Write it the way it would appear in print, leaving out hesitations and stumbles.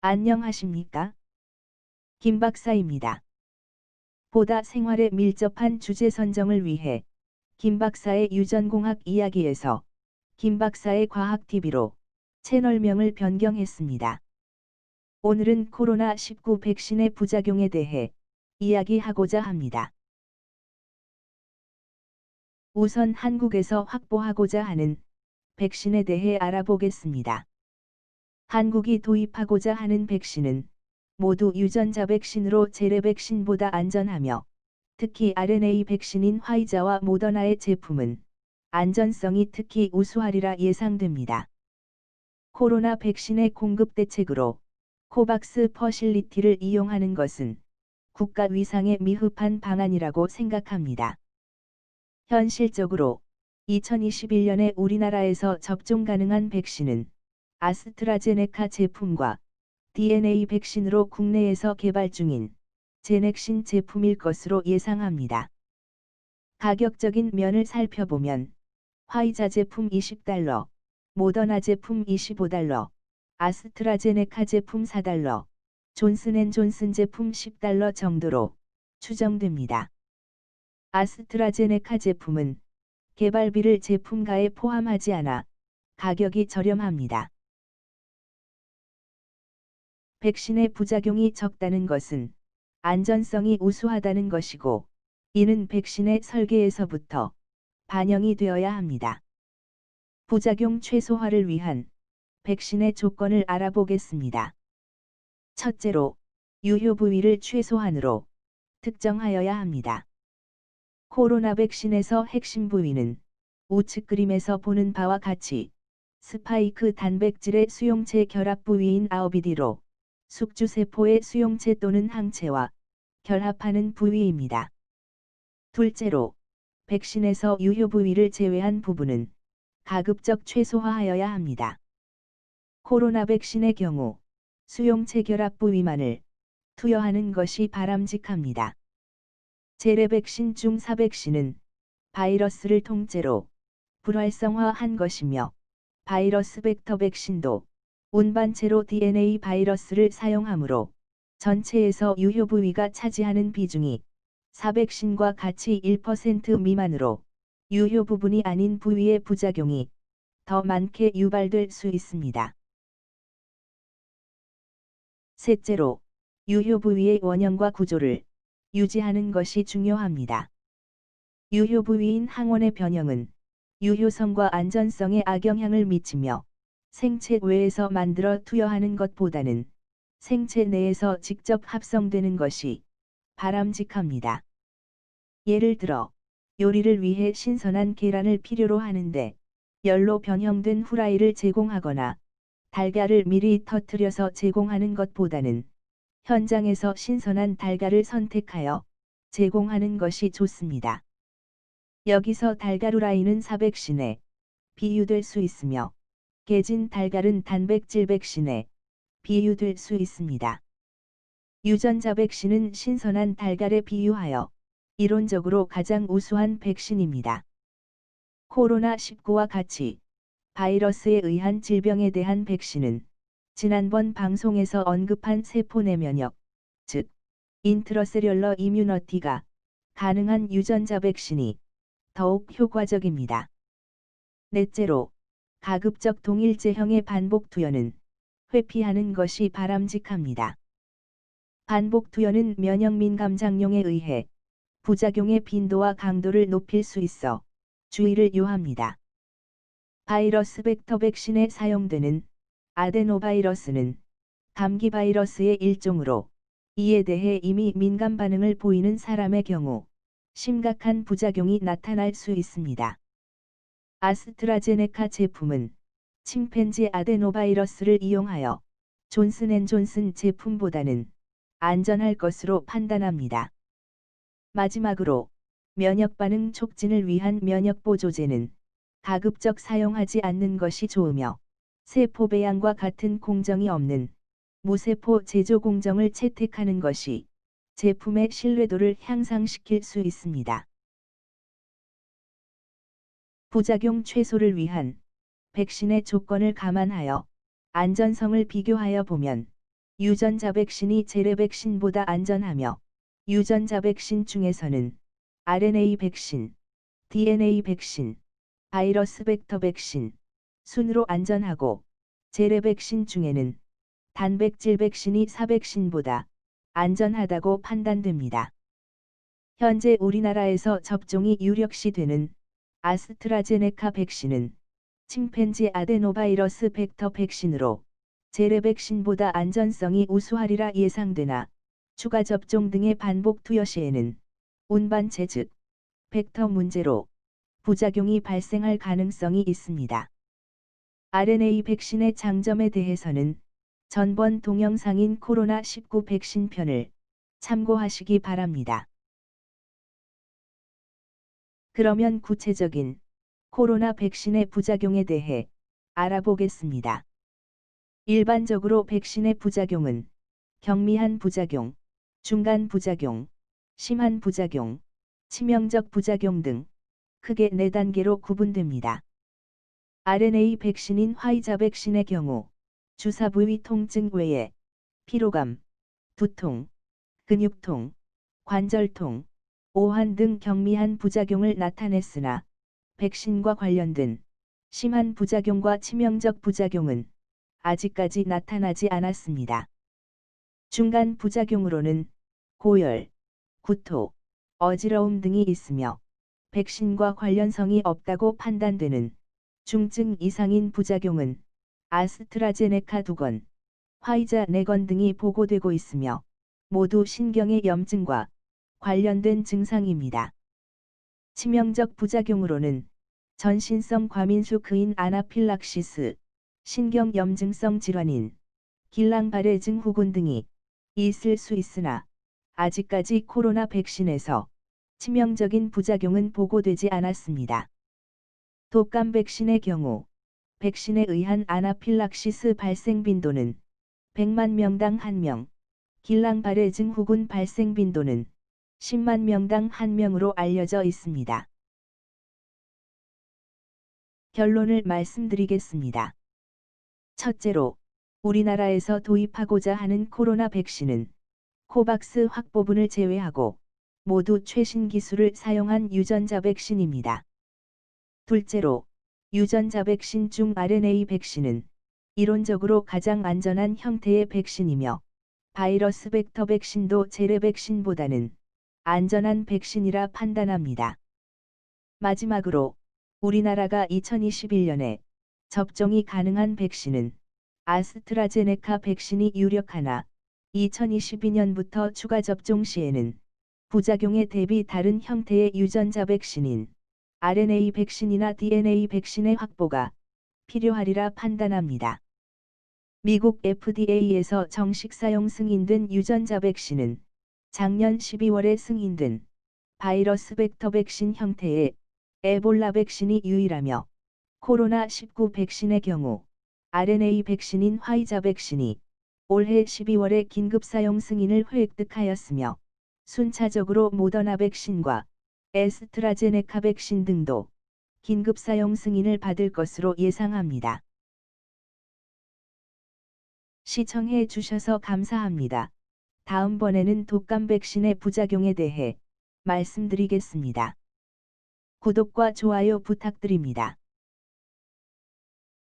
안녕하십니까? 김 박사입니다. 보다 생활에 밀접한 주제 선정을 위해 김 박사의 유전공학 이야기에서 김 박사의 과학TV로 채널명을 변경했습니다. 오늘은 코로나19 백신의 부작용에 대해 이야기하고자 합니다. 우선 한국에서 확보하고자 하는 백신에 대해 알아보겠습니다. 한국이 도입하고자 하는 백신은 모두 유전자 백신으로 재래 백신보다 안전하며 특히 RNA 백신인 화이자와 모더나의 제품은 안전성이 특히 우수하리라 예상됩니다. 코로나 백신의 공급 대책으로 코박스 퍼실리티를 이용하는 것은 국가 위상에 미흡한 방안이라고 생각합니다. 현실적으로 2021년에 우리나라에서 접종 가능한 백신은 아스트라제네카 제품과 DNA 백신으로 국내에서 개발 중인 제넥신 제품일 것으로 예상합니다. 가격적인 면을 살펴보면 화이자 제품 $20, 모더나 제품 $25, 아스트라제네카 제품 $4, 존슨앤존슨 제품 $10 정도로 추정됩니다. 아스트라제네카 제품은 개발비를 제품가에 포함하지 않아 가격이 저렴합니다. 백신의 부작용이 적다는 것은 안전성이 우수하다는 것이고, 이는 백신의 설계에서부터 반영이 되어야 합니다. 부작용 최소화를 위한 백신의 조건을 알아보겠습니다. 첫째로, 유효 부위를 최소한으로 특정하여야 합니다. 코로나 백신에서 핵심 부위는 우측 그림에서 보는 바와 같이 스파이크 단백질의 수용체 결합 부위인 아오비디로 숙주세포의 수용체 또는 항체와 결합하는 부위입니다. 둘째로, 백신에서 유효 부위를 제외한 부분은 가급적 최소화하여야 합니다. 코로나 백신의 경우 수용체 결합 부위만을 투여하는 것이 바람직합니다. 재래 백신 중 4백신은 바이러스를 통째로 불활성화한 것이며, 바이러스 벡터 백신도 운반체로 DNA 바이러스를 사용하므로 전체에서 유효 부위가 차지하는 비중이 4백신과 같이 1% 미만으로 유효 부분이 아닌 부위의 부작용이 더 많게 유발될 수 있습니다. 셋째로, 유효 부위의 원형과 구조를 유지하는 것이 중요합니다. 유효 부위인 항원의 변형은 유효성과 안전성에 악영향을 미치며 생체 외에서 만들어 투여하는 것보다는 생체 내에서 직접 합성되는 것이 바람직합니다. 예를 들어, 요리를 위해 신선한 계란을 필요로 하는데 열로 변형된 후라이를 제공하거나 달걀을 미리 터뜨려서 제공하는 것보다는 현장에서 신선한 달걀을 선택하여 제공하는 것이 좋습니다. 여기서 달걀 후라이는 4백신에 비유될 수 있으며, 깨진 달걀은 단백질 백신에 비유될 수 있습니다. 유전자 백신은 신선한 달걀에 비유하여 이론적으로 가장 우수한 백신입니다. 코로나19와 같이 바이러스에 의한 질병에 대한 백신은 지난번 방송에서 언급한 세포 내 면역, 즉 인트러셀룰러 이뮤너티가 가능한 유전자 백신이 더욱 효과적입니다. 넷째로, 가급적 동일제형의 반복 투여는 회피하는 것이 바람직합니다. 반복 투여는 면역 민감 작용에 의해 부작용의 빈도와 강도를 높일 수 있어 주의를 요합니다. 바이러스 벡터 백신에 사용되는 아데노바이러스는 감기 바이러스의 일종으로, 이에 대해 이미 민감 반응을 보이는 사람의 경우 심각한 부작용이 나타날 수 있습니다. 아스트라제네카 제품은 침팬지 아데노바이러스를 이용하여 존슨앤존슨 제품보다는 안전할 것으로 판단합니다. 마지막으로, 면역 반응 촉진을 위한 면역보조제는 가급적 사용하지 않는 것이 좋으며, 세포 배양과 같은 공정이 없는 무세포 제조 공정을 채택하는 것이 제품의 신뢰도를 향상시킬 수 있습니다. 부작용 최소를 위한 백신의 조건을 감안하여 안전성을 비교하여 보면 유전자 백신이 재래 백신보다 안전하며 유전자 백신 중에서는 RNA 백신, DNA 백신, 바이러스 벡터 백신 순으로 안전하고 재래 백신 중에는 단백질 백신이 사백신보다 안전하다고 판단됩니다. 현재 우리나라에서 접종이 유력시 되는 아스트라제네카 백신은 침팬지 아데노바이러스 벡터 백신으로 재래 백신보다 안전성이 우수하리라 예상되나 추가 접종 등의 반복 투여 시에는 운반체 즉 벡터 문제로 부작용이 발생할 가능성이 있습니다. RNA 백신의 장점에 대해서는 전번 동영상인 코로나19 백신 편을 참고하시기 바랍니다. 그러면 구체적인 코로나 백신의 부작용에 대해 알아보겠습니다. 일반적으로 백신의 부작용은 경미한 부작용, 중간 부작용, 심한 부작용, 치명적 부작용 등 크게 4단계로 구분됩니다. RNA 백신인 화이자 백신의 경우 주사 부위 통증 외에 피로감, 두통, 근육통, 관절통, 오한 등 경미한 부작용을 나타냈으나 백신과 관련된 심한 부작용과 치명적 부작용은 아직까지 나타나지 않았습니다. 중간 부작용으로는 고열, 구토, 어지러움 등이 있으며 백신과 관련성이 없다고 판단되는 중증 이상인 부작용은 아스트라제네카 2건, 화이자 4건 등이 보고되고 있으며 모두 신경의 염증과 관련된 증상입니다. 치명적 부작용으로는 전신성 과민수크인 아나필락시스, 신경염증성 질환인 길랑바레 증후군 등이 있을 수 있으나 아직까지 코로나 백신에서 치명적인 부작용은 보고되지 않았습니다. 독감 백신의 경우 백신에 의한 아나필락시스 발생 빈도는 100만 명당 1명, 길랑바레 증후군 발생 빈도는 10만 명당 1명으로 알려져 있습니다. 결론을 말씀드리겠습니다. 첫째로, 우리나라에서 도입하고자 하는 코로나 백신은 코박스 확보분을 제외하고 모두 최신 기술을 사용한 유전자 백신입니다. 둘째로, 유전자 백신 중 RNA 백신은 이론적으로 가장 안전한 형태의 백신이며 바이러스 벡터 백신도 재래 백신보다는 안전한 백신이라 판단합니다. 마지막으로, 우리나라가 2021년에 접종이 가능한 백신은 아스트라제네카 백신이 유력하나 2022년부터 추가 접종 시에는 부작용에 대비 다른 형태의 유전자 백신인 RNA 백신이나 DNA 백신의 확보가 필요하리라 판단합니다. 미국 FDA에서 정식 사용 승인된 유전자 백신은 작년 12월에 승인된 바이러스 벡터 백신 형태의 에볼라 백신이 유일하며 코로나19 백신의 경우 RNA 백신인 화이자 백신이 올해 12월에 긴급 사용 승인을 획득하였으며 순차적으로 모더나 백신과 애스트라제네카 백신 등도 긴급 사용 승인을 받을 것으로 예상합니다. 시청해 주셔서 감사합니다. 다음번에는 독감 백신의 부작용에 대해 말씀드리겠습니다. 구독과 좋아요 부탁드립니다.